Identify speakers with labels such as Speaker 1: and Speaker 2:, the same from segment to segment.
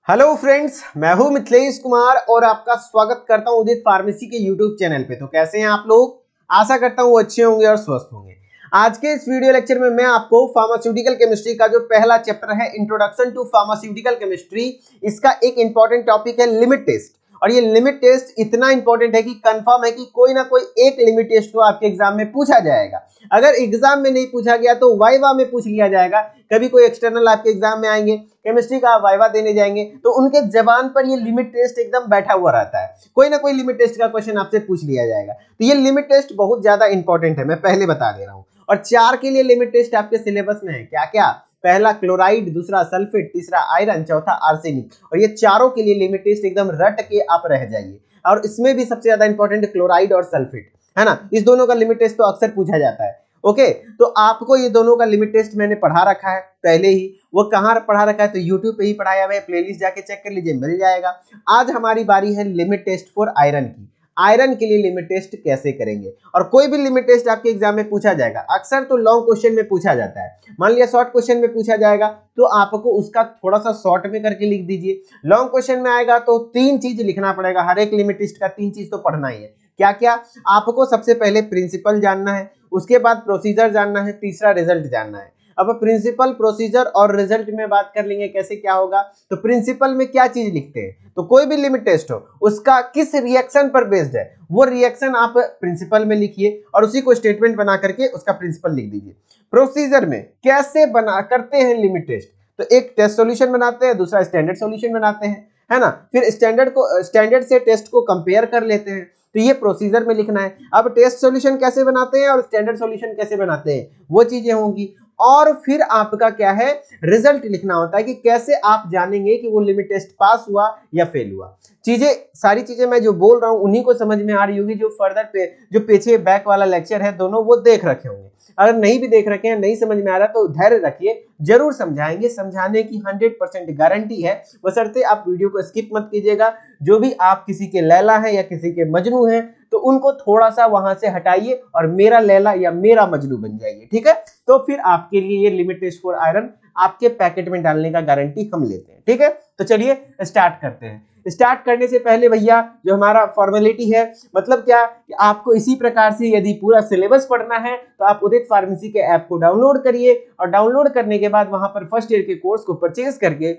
Speaker 1: Hello friends, मैं हूं मिथिलेश कुमार और आपका स्वागत करता हूं उदित फार्मेसी के यूट्यूब चैनल पे। तो कैसे हैं आप लोग? आशा करता हूं वो अच्छे होंगे और स्वस्थ होंगे। आज के इस वीडियो लेक्चर में मैं आपको फार्मास्यूटिकल केमिस्ट्री का जो पहला चैप्टर है इंट्रोडक्शन टू फार्मास्यूटिकल केमिस्ट्री, इसका एक इंपॉर्टेंट टॉपिक है लिमिट टेस्ट। और ये लिमिट टेस्ट इतना इंपॉर्टेंट है कि कंफर्म है कि कोई ना कोई एक लिमिट टेस्ट तो आपके एग्जाम में पूछा जाएगा। अगर एग्जाम में नहीं पूछा गया तो वाइवा में पूछ लिया जाएगा। कभी कोई एक्सटर्नल आपके एग्जाम में आएंगे, केमिस्ट्री का वाइवा देने जाएंगे तो उनके जबान पर ये लिमिट टेस्ट एकदम बैठा हुआ रहता है। कोई ना कोई लिमिट टेस्ट का क्वेश्चन आपसे पूछ लिया जाएगा। तो ये लिमिट टेस्ट बहुत ज्यादा इंपॉर्टेंट है, मैं पहले बता दे रहा हूँ। और 4 के लिए लिमिट टेस्ट आपके सिलेबस में है। क्या क्या? पहला क्लोराइड, दूसरा सल्फेट, तीसरा आयरन, चौथा आर्सेनिक। और ये चारों के लिए लिमिट टेस्ट एकदम रट के आप रह जाइए। और इसमें भी सबसे ज्यादा इंपॉर्टेंट क्लोराइड और सल्फेट है ना, इस दोनों का लिमिट टेस्ट तो अक्सर पूछा जाता है। ओके, तो आपको ये दोनों का लिमिट टेस्ट मैंने पढ़ा रखा है पहले ही। वो कहाँ पढ़ा रखा है? तो यूट्यूब पे ही पढ़ाया हुआ है, प्लेलिस्ट जाके चेक कर लीजिए, मिल जाएगा। आज हमारी बारी है लिमिट टेस्ट फॉर आयरन की। आयरन के लिए लिमिट टेस्ट कैसे करेंगे? और कोई भी लिमिट टेस्ट आपके एग्जाम में पूछा जाएगा। अक्सर तो लॉन्ग क्वेश्चन में पूछा जाता है। मान लिया शॉर्ट क्वेश्चन में पूछा जाएगा तो आपको उसका थोड़ा सा शॉर्ट में करके लिख दीजिए। लॉन्ग क्वेश्चन में आएगा तो 3 चीज लिखना पड़ेगा। हर एक लिमिट टेस्ट का 3 चीज तो पढ़ना ही है। क्या क्या? आपको सबसे पहले प्रिंसिपल जानना है, उसके बाद प्रोसीजर जानना है, तीसरा रिजल्ट जानना है। अब प्रिंसिपल, प्रोसीजर और रिजल्ट में बात कर लेंगे कैसे क्या होगा। तो प्रिंसिपल में क्या चीज लिखते हैं? तो कोई भी लिमिट टेस्ट हो उसका किस रिएक्शन पर बेस्ड है वो रिएक्शन आप प्रिंसिपल में लिखिए और उसी को स्टेटमेंट बना करके उसका प्रिंसिपल लिख दीजिए। प्रोसीजर में कैसे बना करते हैं लिमिट टेस्ट? तो एक टेस्ट सॉल्यूशन बनाते हैं, दूसरा स्टैंडर्ड सॉल्यूशन बनाते हैं, है ना। फिर स्टैंडर्ड से टेस्ट को कंपेयर कर लेते हैं। तो ये प्रोसीजर में लिखना है। अब टेस्ट सॉल्यूशन कैसे बनाते हैं और स्टैंडर्ड सॉल्यूशन कैसे बनाते हैं वो चीजें होंगी। और फिर आपका क्या है, रिजल्ट लिखना होता है कि कैसे आप जानेंगे कि वो लिमिट टेस्ट पास हुआ या फेल हुआ। चीजें, सारी चीजें मैं जो बोल रहा हूं उन्हीं को समझ में आ रही होगी। जो फर्दर पे जो पीछे बैक वाला लेक्चर है दोनों वो देख रखे होंगे। अगर नहीं भी देख रखे हैं, नहीं समझ में आ रहा तो धैर्य रखिए, जरूर समझाएंगे। समझाने की 100% गारंटी है, बशर्ते आप वीडियो को स्किप मत कीजिएगा। जो भी आप किसी के लैला हैं या किसी के मजनू हैं तो उनको थोड़ा सा वहां से हटाइए और मेरा लैला या मेरा मजनू बन जाइए, ठीक है। तो फिर आपके लिए ये लिमिट टेस्ट फॉर आयरन आपके पैकेट में डालने का गारंटी हम लेते हैं, ठीक है। तो चलिए स्टार्ट करते हैं। स्टार्ट करने से पहले भैया जो हमारा फॉर्मेलिटी है, मतलब क्या कि आपको इसी प्रकार से यदि पूरा सिलेबस पढ़ना है तो आप उदित फार्मेसी के ऐप को डाउनलोड करिए और डाउनलोड करने के बाद वहां पर फर्स्ट ईयर के कोर्स को परचेज करके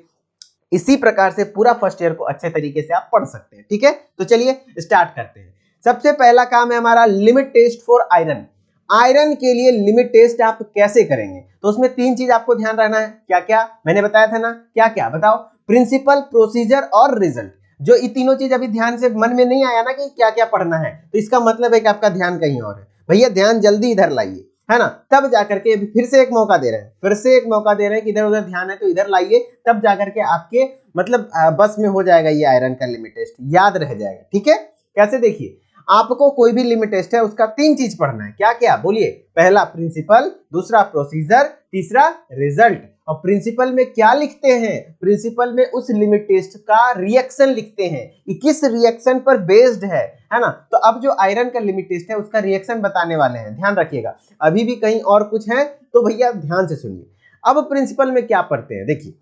Speaker 1: इसी प्रकार से पूरा फर्स्ट ईयर को अच्छे तरीके से आप पढ़ सकते हैं, ठीक है। तो चलिए स्टार्ट करते हैं। सबसे पहला काम है हमारा limit test for iron. Iron के लिए लिमिट टेस्ट आप कैसे करेंगे? तो उसमें 3 चीज आपको ध्यान रखना है। क्या क्या मैंने बताया था ना? क्या क्या बताओ? प्रिंसिपल, प्रोसीजर और रिजल्ट। जो ये तीनों चीज अभी ध्यान से मन में नहीं आया ना कि क्या क्या पढ़ना है, तो इसका मतलब है कि आपका ध्यान कहीं और है। भैया ध्यान जल्दी इधर लाइए, है ना। तब जाकर के फिर से एक मौका दे रहे हैं, कि इधर उधर ध्यान है तो इधर लाइए, तब जाकर के आपके मतलब बस में हो जाएगा ये आयरन का लिमिट टेस्ट, याद रह जाएगा, ठीक है। कैसे? देखिए, आपको कोई भी लिमिट टेस्ट है उसका 3 चीज पढ़ना है। क्या क्या बोलिए? पहला प्रिंसिपल, दूसरा प्रोसीजर, तीसरा रिजल्ट। और प्रिंसिपल में क्या लिखते हैं? प्रिंसिपल में उस लिमिट टेस्ट का रिएक्शन लिखते हैं कि किस रिएक्शन पर बेस्ड है ना। तो अब जो आयरन का लिमिट टेस्ट है उसका रिएक्शन बताने वाले हैं, ध्यान रखिएगा। अभी भी कहीं और कुछ है तो भैया ध्यान से सुनिए। अब प्रिंसिपल में क्या पढ़ते हैं देखिए।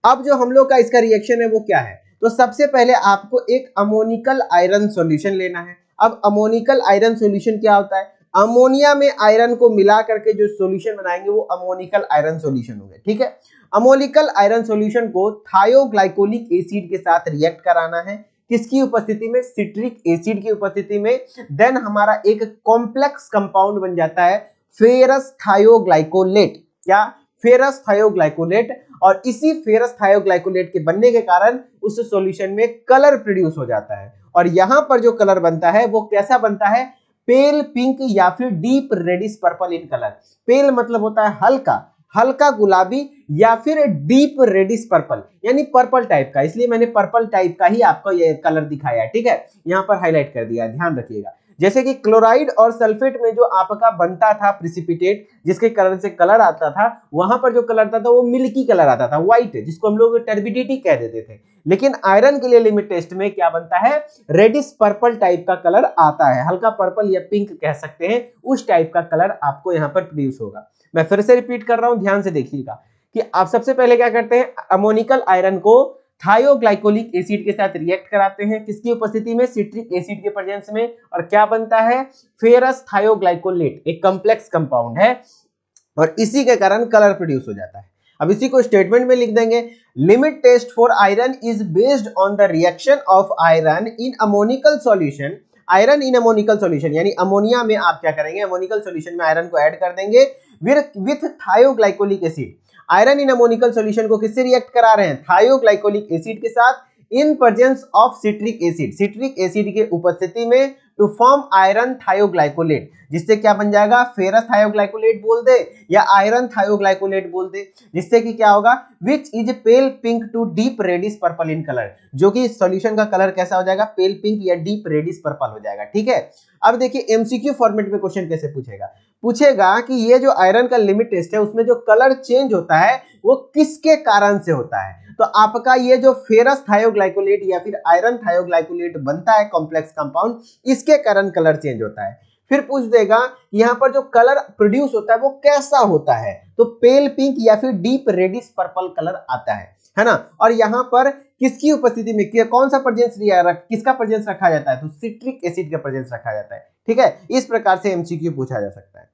Speaker 1: अब जो हम लोग का इसका रिएक्शन है वो क्या है? तो सबसे पहले आपको एक अमोनिकल आयरन सॉल्यूशन लेना है। अब अमोनिकल आयरन सॉल्यूशन क्या होता है? अमोनिया में आयरन को मिला करके जो सॉल्यूशन बनाएंगे वो अमोनिकल आयरन सॉल्यूशन हो गया, ठीक है। अमोनिकल आयरन सॉल्यूशन को थायोग्लाइकोलिक एसिड के साथ रिएक्ट कराना है। किसकी उपस्थिति में? सिट्रिक एसिड की उपस्थिति में। देन हमारा एक कॉम्प्लेक्स कंपाउंड बन जाता है फेरस थायोग्लाइकोलेट। क्या? फेरस थायोग्लाइकोलेट। और इसी फेरस थायोग्लाइकोलेट के बनने के कारण उस सॉल्यूशन में कलर प्रोड्यूस हो जाता है। और यहां पर जो कलर बनता है वो कैसा बनता है? पेल पिंक या फिर deep reddish purple in colour. Pale मतलब होता है हल्का, हल्का गुलाबी या फिर डीप रेडिश पर्पल, यानी पर्पल टाइप का। इसलिए मैंने पर्पल टाइप का ही आपको ये कलर दिखाया है, ठीक है। यहां पर हाईलाइट कर दिया है, ध्यान रखिएगा। जैसे कि क्लोराइड और सल्फेट में जो आपका बनता था प्रिसिपिटेट, जिसके कलर से कलर आता था, वहां पर जो कलर था वो मिल्की कलर आता था, व्हाइट, जिसको हम लोग टर्बिडिटी कह देते थे। लेकिन आयरन के लिए लिमिट टेस्ट में क्या बनता है? रेडिश पर्पल टाइप का कलर आता है, हल्का पर्पल या पिंक कह सकते हैं, उस टाइप का कलर आपको यहाँ पर प्रोड्यूस होगा। मैं फिर से रिपीट कर रहा हूं, ध्यान से देखिएगा कि आप सबसे पहले क्या करते हैं? अमोनिकल आयरन को थायोग्लाइकोलिक एसिड के साथ रिएक्ट कराते हैं, किसकी उपस्थिति में, सिट्रिक एसिड के प्रेजेंस में, और क्या बनता है, फेरस थायोग्लाइकोलेट, एक कॉम्प्लेक्स कंपाउंड है और इसी के कारण कलर प्रोड्यूस हो जाता है। अब इसी को स्टेटमेंट में लिख देंगे, limit test for iron is based on the reaction of iron in ammoniacal solution, iron in ammoniacal solution, यानी अमोनिया में आप क्या करेंगे, अमोनिकल सॉल्यूशन में आयरन को ऐड कर देंगे with thioglycolic acid. Iron in ammoniacal solution को किससे रिएक्ट करा रहे हैं, थायोग्लाइकोलिक एसिड के साथ, in presence of citric acid, citric acid के उपस्थिति में, टू फॉर्म आयरन थायोग्लाइकोलेट, जिससे क्या बन जाएगा, फेरस थायोग्लाइकोलेट बोल दे या आयरन थायोग्लाइकोलेट बोल दे, जिससे कि क्या होगा, which is pale pink to deep reddish purple in colour, जो कि सॉल्यूशन का कलर कैसा हो जाएगा, पेल पिंक या डीप रेडिश पर्पल हो जाएगा। ठीक है, अब देखिए एमसीक्यू फॉर्मेट में क्वेश्चन कैसे पूछेगा कि ये जो आयरन का लिमिट टेस्ट है उसमें जो कलर चेंज होता है वो किसके कारण से होता है, तो आपका ये जो फेरस थायोग्लाइकोलेट या फिर आयरन थायोग्लाइकोलेट बनता है कॉम्प्लेक्स कंपाउंड, इसके कारण कलर चेंज होता है। फिर पूछ देगा यहाँ पर जो कलर प्रोड्यूस होता है वो कैसा होता है, तो पेल पिंक या फिर डीप रेडिश पर्पल कलर आता है ना, और यहाँ पर किसकी उपस्थिति में कौन सा प्रेजेंस किसका प्रेजेंस रखा जाता है, तो सिट्रिक एसिड का प्रेजेंस रखा जाता है। ठीक है, इस प्रकार से एमसीक्यू पूछा जा सकता है।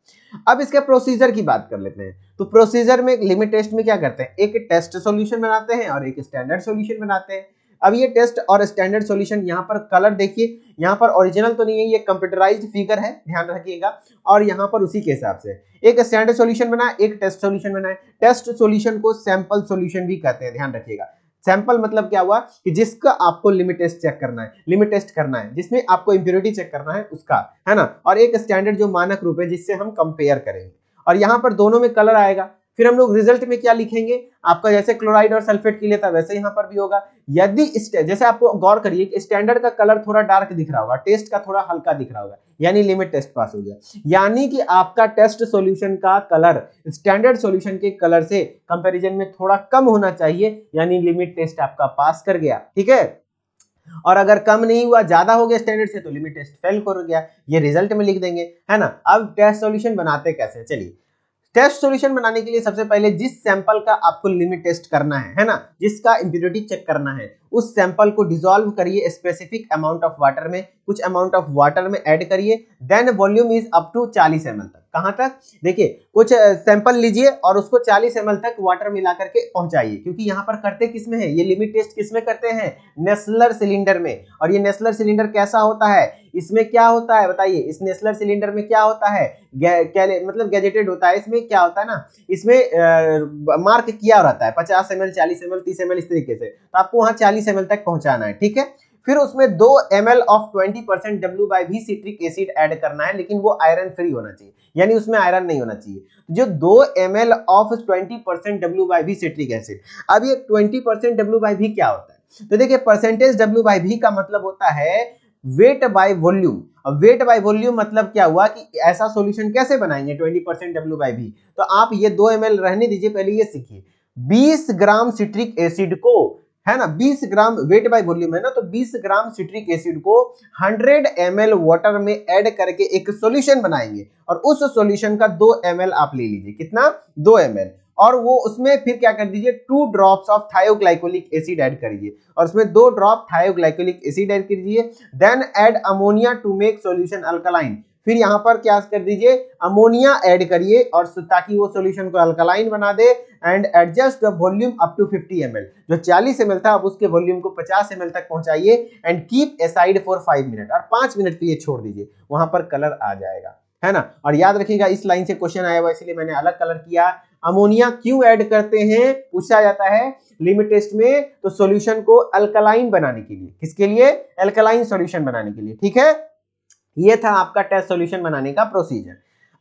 Speaker 1: अब इसके प्रोसीजर की बात कर लेते हैं, तो प्रोसीजर में लिमिट टेस्ट में क्या करते हैं, एक टेस्ट सॉल्यूशन बनाते हैं और एक स्टैंडर्ड सॉल्यूशन बनाते हैं। अब ये टेस्ट और स्टैंडर्ड सॉल्यूशन, यहाँ पर कलर देखिए, यहाँ पर ओरिजिनल तो नहीं है, ये कंप्यूटराइज्ड फिगर है, ध्यान रखिएगा, और यहाँ पर उसी के हिसाब से एक स्टैंडर्ड सॉल्यूशन बनाए, एक टेस्ट सॉल्यूशन बनाए। टेस्ट सॉल्यूशन को सैंपल सॉल्यूशन भी कहते हैं, ध्यान रखिएगा। सैंपल मतलब क्या हुआ कि जिसका आपको लिमिट टेस्ट चेक करना है, लिमिट टेस्ट करना है, जिसमें आपको इंप्योरिटी चेक करना है उसका, है ना, और एक स्टैंडर्ड जो मानक रूप है जिससे हम कंपेयर करेंगे, और यहाँ पर दोनों में कलर आएगा। फिर हम लोग रिजल्ट में क्या लिखेंगे, आपका जैसे क्लोराइड और सल्फेट के लिए था वैसे यहाँ पर भी होगा। यदि जैसे आपको गौर करिए, स्टैंडर्ड का कलर थोड़ा डार्क दिख रहा होगा, टेस्ट का थोड़ा हल्का दिख रहा होगा, यानी लिमिट टेस्ट पास हो गया। यानी कि आपका टेस्ट सॉल्यूशन का कलर स्टैंडर्ड सॉल्यूशन के कलर से कंपैरिजन में थोड़ा कम होना चाहिए, यानी लिमिट टेस्ट आपका पास कर गया। ठीक है, और अगर कम नहीं हुआ, ज्यादा हो गया स्टैंडर्ड से, तो लिमिट टेस्ट फेल कर गया, ये रिजल्ट में लिख देंगे, है ना। अब टेस्ट सॉल्यूशन बनाते कैसे, चलिए। टेस्ट सॉल्यूशन बनाने के लिए सबसे पहले जिस सैंपल का आपको लिमिट टेस्ट करना है ना, जिसका इंप्योरिटी चेक करना है, उस सैंपल को डिसॉल्व करिए स्पेसिफिक अमाउंट ऑफ वाटर में, कुछ अमाउंट ऑफ वाटर में ऐड करिए, then volume is up to 40 ml तक। कहां तक, देखिए कुछ सैंपल लीजिए और उसको 40 ml तक वाटर मिला करके पहुंचाइए, क्योंकि यहाँ पर करते किसमें है, ये लिमिट टेस्ट किसमें करते हैं, नेस्लर सिलेंडर में। और ये नेस्लर सिलेंडर कैसा होता है, इसमें क्या होता है बताइए, इस नेस्लर सिलेंडर में क्या होता है, मतलब गैजेटेड होता है, इसमें क्या होता है ना, इसमें मार्क किया रहता है 50 ml, 40 ml, 30 ml, इस तरीके से, तो आपको वहां 40 ml तक पहुंचाना है। ठीक है, फिर उसमें 2 ml of 20% W/V citric acid add करना है, लेकिन वो आयरन फ्री होना चाहिए, यानी उसमें आयरन नहीं होना चाहिए। जो 2 ml of 20% W/V citric acid, अब ये 20% W/V क्या होता है, तो देखिए परसेंटेज W/V का मतलब होता है वेट बाय वॉल्यूम। अब वेट बाय वॉल्यूम मतलब क्या हुआ कि ऐसा सॉल्यूशन कैसे बनाएंगे 20% W/V, तो आप ये 2 ml रहने दीजिए, पहले ये सीखिए। 20 ग्राम सिट्रिक एसिड को, है ना, 20 ग्राम वेट बाय वॉल्यूम है ना, तो 20 ग्राम सिट्रिक एसिड को 100 ml वाटर में ऐड करके एक सॉल्यूशन बनाएंगे, और उस सॉल्यूशन का 2 ml आप ले लीजिए, कितना, 2 ml, और वो उसमें फिर क्या कर दीजिए, 2 drops of thioglycolic acid add करिए, और उसमें 2 ड्रॉप थायोग्लाइकोलिक एसिड ऐड कीजिए, then add ammonia to make solution alkaline. फिर यहाँ पर क्या कर दीजिए, अमोनिया ऐड करिए, और ताकि वो सॉल्यूशन को अल्कलाइन बना दे, and adjust the volume up to 50 ml, जो 40 ml था अब उसके वॉल्यूम को 50 ml तक पहुंचाइए, and keep aside for 5 minute, और 5 मिनट के लिए छोड़ दीजिए, वहां पर कलर आ जाएगा, है ना। और याद रखिएगा इस लाइन से क्वेश्चन आया हुआ, इसलिए मैंने अलग कलर किया। अमोनिया क्यों ऐड करते हैं, पूछा जाता है लिमिट टेस्ट में, तो सॉल्यूशन को अल्कलाइन बनाने के लिए, किसके लिए, अल्कलाइन सॉल्यूशन बनाने के लिए। ठीक है, ये था आपका टेस्ट सॉल्यूशन बनाने का प्रोसीजर।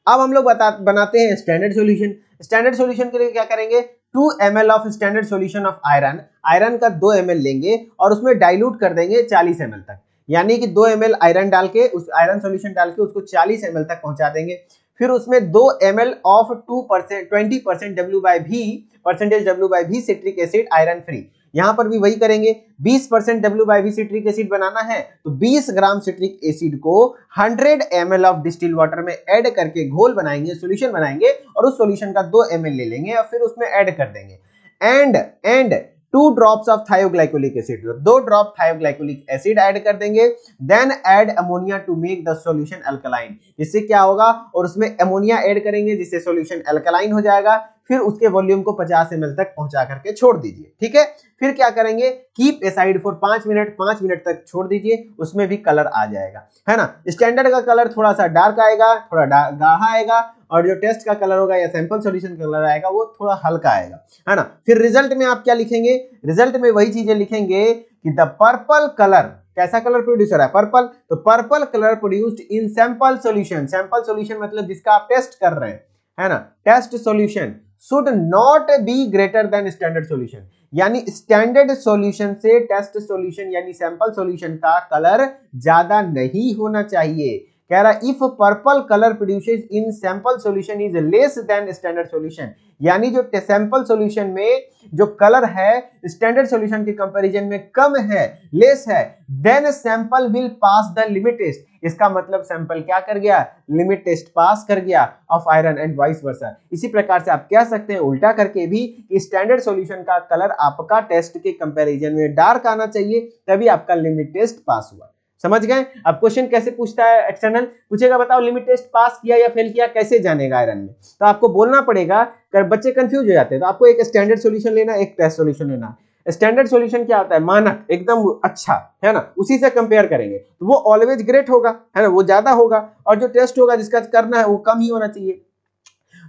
Speaker 1: अब हम लोग बनाते हैं स्टैंडर्ड सॉल्यूशन। स्टैंडर्ड सॉल्यूशन के लिए क्या करेंगे, 2 ml of standard solution of iron, iron का 2 ml लेंगे और उसमें डाइल्यूट कर देंगे 40 ml तक, यानी कि 2 ml आयरन डाल के, उस आयरन सॉल्यूशन डाल के उसको 40 ml तक पहुंचा देंगे। फिर उसमें 2 ml of 20% W/V, percentage W/V citric acid iron free, यहां पर भी वही करेंगे। 20% W/V सिट्रिक एसिड बनाना है, तो 20 ग्राम सिट्रिक एसिड को 100 ml ऑफ डिस्टिल वाटर में ऐड करके घोल बनाएंगे, सॉल्यूशन बनाएंगे, और उस सॉल्यूशन का 2 ml ले लेंगे और फिर उसमें ऐड कर देंगे, and 2 drops of thioglycolic acid, 2 drop thioglycolic acid add कर देंगे, then add ammonia to make the solution alkaline. इससे क्या होगा, और उसमें अमोनिया ऐड करेंगे जिससे सॉल्यूशन अल्कलाइन हो जाएगा। फिर उसके वॉल्यूम को 50 ml तक पहुंचा करके छोड़ दीजिए, ठीक है। फिर क्या करेंगे, कीप एसाइड फॉर 5 मिनट तक छोड़ दीजिए, उसमें भी कलर आ जाएगा, है ना। स्टैंडर्ड का कलर थोड़ा सा डार्क आएगा, थोड़ा गाढ़ा आएगा, और जो टेस्ट का कलर होगा या सैंपल सॉल्यूशन कलर आएगा वो थोड़ा हल्का आएगा, है ना। फिर रिजल्ट में आप क्या लिखेंगे, रिजल्ट में वही चीजें लिखेंगे कि द पर्पल कलर, कैसा कलर प्रोड्यूस हो रहा है, पर्पल, तो purple colour produced in sample solution, sample solution मतलब जिसका आप टेस्ट कर रहे हैं, है ना। Test solution should not be greater than standard solution, यानी स्टैंडर्ड सॉल्यूशन से टेस्ट सॉल्यूशन यानी सैंपल सॉल्यूशन का कलर ज्यादा नहीं होना चाहिए। कह रहा if purple colour produces in sample solution is less than standard solution, यानी जो सैंपल सॉल्यूशन में जो कलर है स्टैंडर्ड सॉल्यूशन के कंपैरिजन में कम है, लेस है, then sample will pass the limit test. इसका मतलब सैंपल क्या कर गया, लिमिट टेस्ट पास कर गया of iron and vice versa. इसी प्रकार से आप कह सकते हैं उल्टा करके भी कि स्टैंडर्ड सॉल्यूशन का कलर आपका टेस्ट के कंपैरिजन में डार्क आना चाहिए, तभी आपका लिमिट टेस्ट पास हुआ। समझ गए। अब क्वेश्चन कैसे पूछता है, एक्सटर्नल पूछेगा, बताओ लिमिट टेस्ट पास किया या फेल किया कैसे जानेगा आयरन में, तो आपको बोलना पड़ेगा। कर बच्चे कंफ्यूज हो जाते हैं, तो आपको एक स्टैंडर्ड सॉल्यूशन लेना, एक टेस्ट सॉल्यूशन लेना। स्टैंडर्ड सॉल्यूशन क्या होता है, मानक, एकदम अच्छा, है ना, उसी से कंपेयर करेंगे तो वो ऑलवेज ग्रेट होगा, है ना, वो ज्यादा होगा, और जो टेस्ट होगा जिसका करना है वो कम ही होना चाहिए।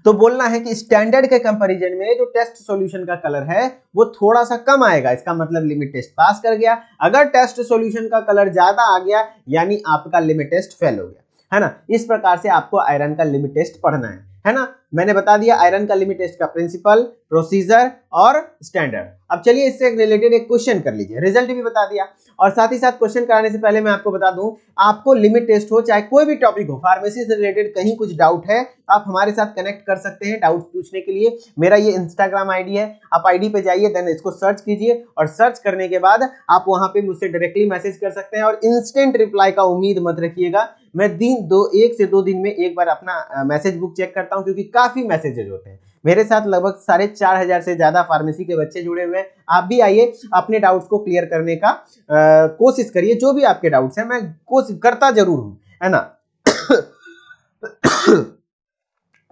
Speaker 1: तो बोलना है कि स्टैंडर्ड के कंपैरिजन में जो टेस्ट सॉल्यूशन का कलर है वो थोड़ा सा कम आएगा, इसका मतलब लिमिट टेस्ट पास कर गया। अगर टेस्ट सॉल्यूशन का कलर ज्यादा आ गया यानी आपका लिमिट टेस्ट फेल हो गया, है ना। इस प्रकार से आपको आयरन का लिमिट टेस्ट पढ़ना है ना। मैंने बता दिया आयरन का लिमिट टेस्ट का प्रिंसिपल, प्रोसीजर और स्टैंडर्ड। अब चलिए इससे रिलेटेड एक क्वेश्चन कर लीजिए, रिजल्ट भी बता दिया, और साथ ही साथ क्वेश्चन कराने से पहले मैं आपको बता दूं, आपको लिमिट टेस्ट हो चाहे कोई भी टॉपिक हो, फार्मेसी से रिलेटेड कहीं कुछ डाउट है आप हमारे साथ कनेक्ट कर सकते हैं डाउट पूछने के लिए। मेरा ये इंस्टाग्राम आईडी है, आप आईडी पे जाइए, देन इसको सर्च कीजिए, और सर्च करने के बाद आप वहां पे मुझसे डायरेक्टली मैसेज कर सकते हैं, और इंस्टेंट रिप्लाई का उम्मीद मत रखिएगा। मैं 1 से 2 दिन में एक बार अपना मैसेज बुक चेक करता हूं, क्योंकि काफी मैसेजेस होते हैं। मेरे साथ लगभग 4,500 से ज्यादा फार्मेसी के बच्चे जुड़े हुए हैं। आप भी आइए, अपने डाउट्स को क्लियर करने का कोशिश करिए, जो भी आपके डाउट्स हैं मैं कोशिश करता जरूर हूं, है ना।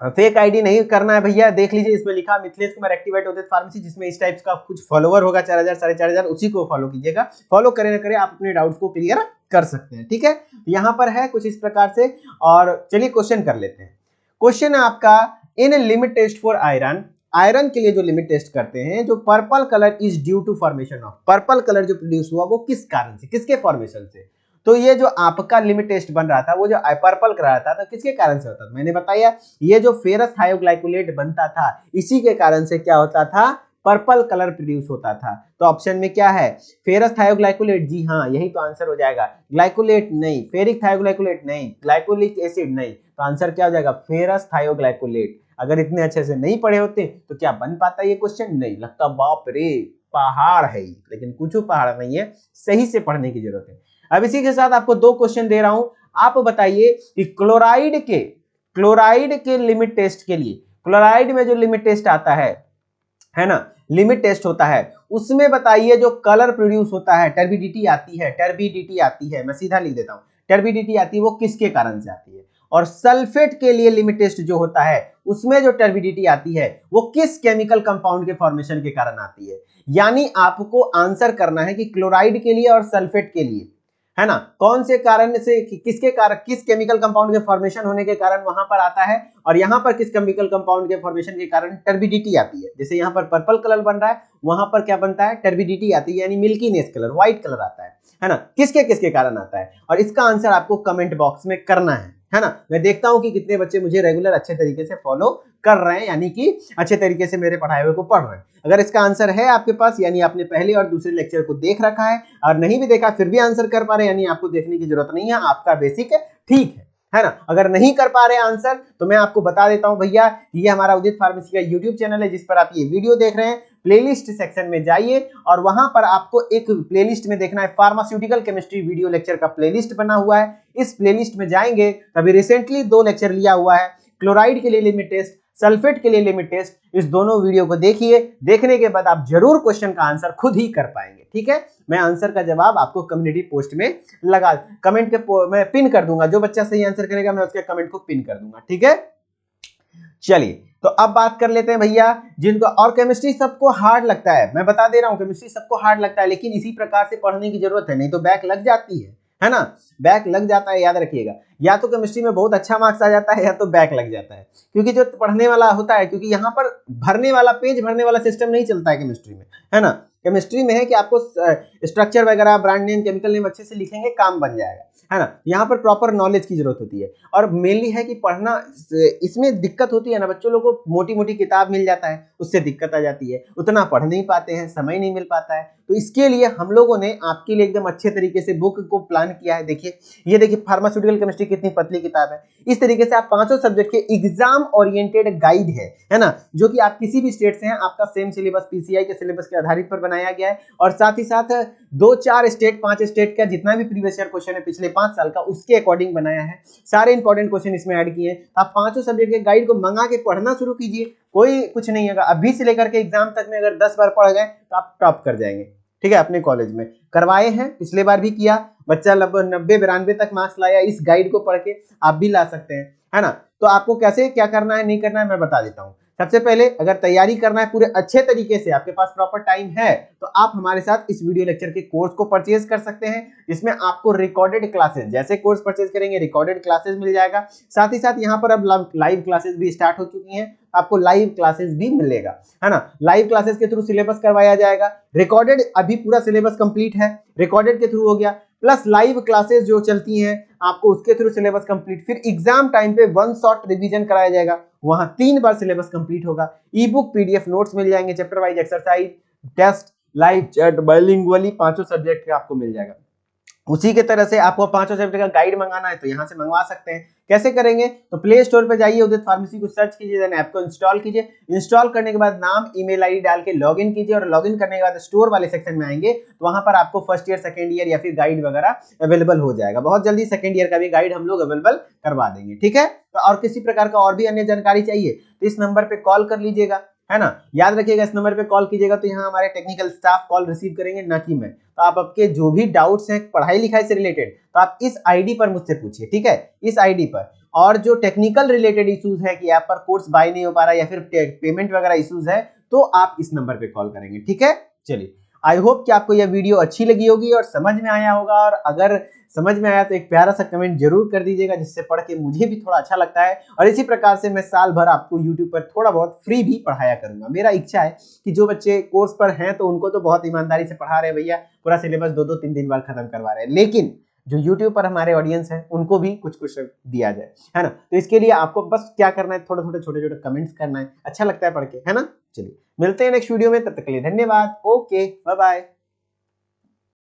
Speaker 1: फेक आईडी नहीं करना है भैया, देख लीजिए इसमें लिखा मिथिलेश कुमार एक्टिवेट होते फार्मेसी, जिसमें इस टाइप का कुछ फॉलोवर होगा 4,000 4,500, उसी को फॉलो कीजिएगा। फॉलो करें ना करें, आप अपने डाउट्स को क्लियर कर सकते हैं, ठीक है। यहाँ पर है कुछ इस प्रकार से, और चलिए क्वेश्चन कर लेते हैं। क्वेश्चन है आपका, in limit test for iron, iron के लिए जो लिमिट टेस्ट करते हैं, जो purple colour is due to formation of, purple colour जो प्रोड्यूस हुआ वो किस कारण से, किसके फॉर्मेशन से। तो ये जो आपका लिमिट टेस्ट बन रहा था, वो जो पर्पल करा था तो किसके कारण से होता था, मैंने बताया ये जो फेरस थायोग्लाइकोलेट बनता था इसी के कारण से क्या होता था, पर्पल कलर प्रोड्यूस होता था। तो ऑप्शन में क्या है, फेरस थायोग्लाइकोलेट, जी हाँ यही तो आंसर हो जाएगा। ग्लाइकोलेट नहीं, फेरिक थायोग्लाइकोलेट नहीं, ग्लाइकोलिक एसिड नहीं, तो आंसर क्या हो जाएगा, फेरस थायोग्लाइकोलेट। अगर इतने अच्छे से नहीं पढ़े होते तो क्या बन पाता ये क्वेश्चन, नहीं लगता, बाप रे पहाड़ है, लेकिन कुछ पहाड़ नहीं है, सही से पढ़ने की जरूरत है। अब इसी के साथ आपको 2 क्वेश्चन दे रहा हूं, आप बताइए कि क्लोराइड के लिमिट टेस्ट के लिए, क्लोराइड में जो लिमिट टेस्ट आता है ना, लिमिट टेस्ट होता है, उसमें बताइए जो कलर प्रोड्यूस होता है, टर्बिडिटी आती है, मैं सीधा लिख देता हूं, टर्बिडिटी आती है, वो किसके कारण से आती है। और सल्फेट के लिए लिमिट टेस्ट जो होता है उसमें जो टर्बिडिटी आती है वो किस केमिकल कंपाउंड के फॉर्मेशन के कारण आती है। यानी आपको आंसर करना है कि क्लोराइड के लिए और सल्फेट के लिए, है ना, कौन से कारण से, किसके कारण, किस केमिकल कंपाउंड के फॉर्मेशन होने के कारण वहां पर आता है, और यहां पर किस केमिकल कंपाउंड के फॉर्मेशन के कारण टर्बिडिटी आती है। जैसे यहां पर पर्पल कलर बन रहा है, वहां पर क्या बनता है, टर्बिडिटी आती है, यानी मिल्कीनेस कलर, व्हाइट कलर आता है ना, किसके किसके कारण आता है। और इसका आंसर आपको कमेंट बॉक्स में करना है ना। मैं देखता हूं कि कितने बच्चे मुझे रेगुलर अच्छे तरीके से फॉलो कर रहे हैं, यानी कि अच्छे तरीके से मेरे पढ़ाए हुए को पढ़ रहे हैं। अगर इसका आंसर है आपके पास, यानी आपने पहले और दूसरे लेक्चर को देख रखा है, और नहीं भी देखा फिर भी आंसर कर पा रहे हैं, यानी आपको देखने की जरूरत नहीं है, आपका बेसिक ठीक है ना। अगर नहीं कर पा रहे आंसर तो मैं आपको बता देता हूं भैया, ये हमारा उदित फार्मेसी का यूट्यूब चैनल है जिस पर आप ये वीडियो देख रहे हैं। प्लेलिस्ट सेक्शन में जाइए और वहां पर आपको एक प्लेलिस्ट में देखना है, फार्मास्यूटिकल केमिस्ट्री वीडियो लेक्चर का प्लेलिस्ट बना हुआ है। इस प्लेलिस्ट में जाएंगे, अभी रिसेंटली 2 लेक्चर लिया हुआ है, क्लोराइड के लिए लिमिट टेस्ट, सल्फेट के लिए लिमिट टेस्ट, इस दोनों वीडियो को देखिए। देखने के बाद आप जरूर क्वेश्चन का आंसर खुद ही कर पाएंगे। ठीक है, मैं आंसर का जवाब आपको कम्युनिटी पोस्ट में लगा कमेंट के मैं पिन कर दूंगा। जो बच्चा सही आंसर करेगा मैं उसके कमेंट को पिन कर दूंगा। ठीक है, चलिए तो अब बात कर लेते हैं भैया जिनको, और केमिस्ट्री सबको हार्ड लगता है, मैं बता दे रहा हूं केमिस्ट्री सबको हार्ड लगता है, लेकिन इसी प्रकार से पढ़ने की जरूरत है, नहीं तो बैक लग जाती है ना। बैक लग जाता है, याद रखिएगा, या तो केमिस्ट्री में बहुत अच्छा मार्क्स आ जाता है या तो बैक लग जाता है, क्योंकि जो पढ़ने वाला होता है, क्योंकि यहाँ पर भरने वाला पेज भरने वाला सिस्टम नहीं चलता है केमिस्ट्री में, है ना। केमिस्ट्री में है कि आपको स्ट्रक्चर वगैरह, ब्रांड नेम, केमिकल नेम अच्छे से लिखेंगे, काम बन जाएगा, है ना। यहाँ पर प्रॉपर नॉलेज की जरूरत होती है, और मेनली है कि पढ़ना, इसमें दिक्कत होती है ना, बच्चों लोगों को मोटी मोटी किताब मिल जाता है, उससे दिक्कत आ जाती है, उतना पढ़ नहीं पाते हैं, समय नहीं मिल पाता है। तो इसके लिए हम लोगों ने आपके लिए एकदम अच्छे तरीके से बुक को प्लान किया है। देखिए, ये देखिए फार्मास्यूटिकल केमिस्ट्री कितनी पतली किताब है। इस तरीके से आप पांचों सब्जेक्ट के एग्जाम ओरिएंटेड गाइड है ना, जो कि आप किसी भी स्टेट से हैं, आपका सेम सिलेबस पीसीआई के सिलेबस के आधारित पर बनाया गया है, और साथ ही साथ 2-4 स्टेट 5 स्टेट का जितना भी प्रीवियस ईयर क्वेश्चन है पिछले 5 साल का, उसके अकॉर्डिंग बनाया है। सारे इंपॉर्टेंट क्वेश्चन इसमें ऐड किए हैं। आप पांचों सब्जेक्ट के गाइड को मंगा के पढ़ना शुरू कीजिए, कोई कुछ नहीं होगा। अभी से लेकर के एग्जाम तक में अगर 10 बार पढ़ गए तो आप टॉप कर जाएंगे। ठीक है, अपने कॉलेज में करवाए हैं, पिछले बार भी किया, बच्चा 90-92 तक मार्क्स लाया इस गाइड को पढ़ के, आप भी ला सकते हैं, है ना। तो आपको कैसे क्या करना है, नहीं करना है, मैं बता देता हूं। सबसे पहले अगर तैयारी करना है पूरे अच्छे तरीके से, आपके पास प्रॉपर टाइम है, तो आप हमारे साथ इस वीडियो लेक्चर के कोर्स को परचेज कर सकते हैं, जिसमें आपको रिकॉर्डेड क्लासेस, जैसे कोर्स परचेज करेंगे रिकॉर्डेड क्लासेस मिल जाएगा। साथ ही साथ यहाँ पर अब लाइव क्लासेस भी स्टार्ट हो चुकी हैं, आपको लाइव क्लासेस भी मिलेगा, है ना। लाइव क्लासेस के थ्रू सिलेबस करवाया जाएगा। रिकॉर्डेड अभी पूरा सिलेबस कंप्लीट है, रिकॉर्डेड के थ्रू हो गया, प्लस लाइव क्लासेस जो चलती हैं आपको उसके थ्रू सिलेबस कंप्लीट। फिर एग्जाम टाइम पे 1 शॉट रिवीजन कराया जाएगा, वहां 3 बार सिलेबस कंप्लीट होगा। ई बुक पीडीएफ नोट्स मिल जाएंगे, chapter wise exercise, test, live chat, bilingually पांचों सब्जेक्ट का आपको मिल जाएगा। उसी के तरह से आपको पांचों सब्जेक्ट का गाइड मंगाना है तो यहां से मंगवा सकते हैं। कैसे करेंगे, तो प्ले स्टोर पे जाइए, उदित फार्मेसी को सर्च कीजिए, देन ऐप को इंस्टॉल कीजिए। इंस्टॉल करने के बाद नाम, ईमेल आईडी डाल के लॉगिन कीजिए, और लॉगिन करने के बाद स्टोर वाले सेक्शन में आएंगे तो वहां पर आपको फर्स्ट ईयर, सेकंड ईयर या फिर गाइड वगैरह अवेलेबल हो जाएगा। बहुत जल्दी सेकंड ईयर का भी गाइड हम लोग अवेलेबल करवा देंगे। ठीक है, तो और किसी प्रकार का और भी अन्य जानकारी चाहिए तो इस नंबर पे कॉल कर लीजिएगा, है ना। याद रखिएगा, इस नंबर पे कॉल कीजिएगा तो यहाँ हमारे टेक्निकल स्टाफ कॉल रिसीव करेंगे, ना कि मैं। तो आप आपके जो भी डाउट्स हैं पढ़ाई लिखाई से रिलेटेड, तो आप इस आईडी पर मुझसे पूछिए। ठीक है, इस आईडी पर। और जो टेक्निकल रिलेटेड इश्यूज है कि आप पर कोर्स बाय नहीं हो पा रहा या फिर पेमेंट वगैरह इश्यूज है, तो आप इस नंबर पे कॉल करेंगे। ठीक है, चलिए, आई होप कि आपको यह वीडियो अच्छी लगी होगी और समझ में आया होगा, और अगर समझ में आया तो एक प्यारा सा कमेंट जरूर कर दीजिएगा, जिससे पढ़ के मुझे भी थोड़ा अच्छा लगता है। और इसी प्रकार से मैं साल भर आपको YouTube पर थोड़ा बहुत फ्री भी पढ़ाया करूंगा। मेरा इच्छा है कि जो बच्चे कोर्स पर हैं तो उनको तो बहुत ईमानदारी से पढ़ा रहे हैं भैया, पूरा सिलेबस 2-2, 3-3 बार खत्म करवा रहे हैं, लेकिन जो YouTube पर हमारे ऑडियंस है उनको भी कुछ कुछ दिया जाए, है ना। तो इसके लिए आपको बस क्या करना है, थोड़े थोड़े छोटे छोटे कमेंट्स करना है, अच्छा लगता है पढ़ के, है ना। चलिए मिलते हैं नेक्स्ट वीडियो में, तब तक के लिए धन्यवाद। Okay, bye bye.